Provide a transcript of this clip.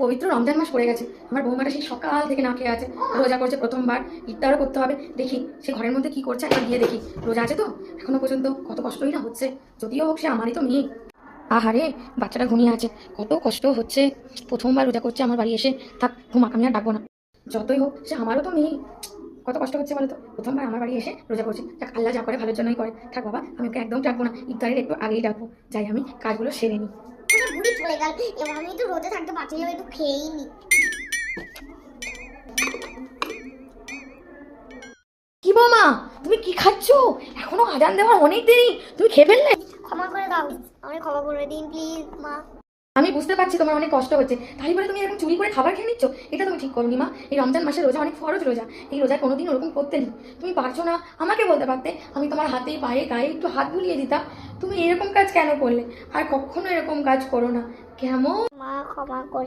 পবিত্র রমজান মাস পড়ে গেছে। আমার বৌমাটা সেই সকাল থেকে না খেয়ে আছে, রোজা করছে প্রথমবার। ইফতারও করতে হবে, দেখি সে ঘরের মধ্যে কি করছে একবার গিয়ে দেখি। রোজা আছে তো এখনো পর্যন্ত, কত কষ্টই না হচ্ছে। যদিও হোক সে আমারই তো মেয়ে। আহারে, বাচ্চাটা ঘুমিয়ে আছে, কত কষ্ট হচ্ছে। প্রথমবার রোজা করছে আমার বাড়ি এসে। থাক ঘুমাক, আমি আর ডাকবো না। যতই হোক সে আমারও তো মেয়ে, কত কষ্ট হচ্ছে বলো তো। প্রথমবার আমার বাড়ি এসে রোজা করছে, যাক আল্লাহ যা করে ভালোর জন্যই করে। থাক বাবা, আমি ওকে একদম ডাকবো না, ইফতারের একটু আগেই ডাকবো। যাই আমি কাজগুলো সেরে নিই। বুড়ি চলে গেল, এবার আমি তো রোজে থাকতে পারছি না, একটু খেয়েই নি। কি বৌমা, তুমি কি খাচ্ছ? এখনো আজান দেওয়ার অনেক দেরি, তুমি খেয়ে ফেললে? ক্ষমা করে দাও, আমি ক্ষমা করে দিন প্লিজ মা। আমি বুঝতে পারছি তোমার অনেক কষ্ট হচ্ছে, তাই বলে তুমি এরকম চুরি করে খাবার খেয়ে নিচ্ছ? এটা তুমি ঠিক করোনি মা। এই রমজান মাসে রোজা অনেক ফরজ রোজা, এই রোজায় কোনোদিন ওরকম করতে নেই। তুমি পারছো না, আমাকে বলতে পারতে, আমি তোমার হাতে পায়ে গায়ে একটু হাত বুলিয়ে দিতাম। তুমি এরকম কাজ কেন করলে? আর কখনো এরকম কাজ করো না, কেমন? মা ক্ষমা করে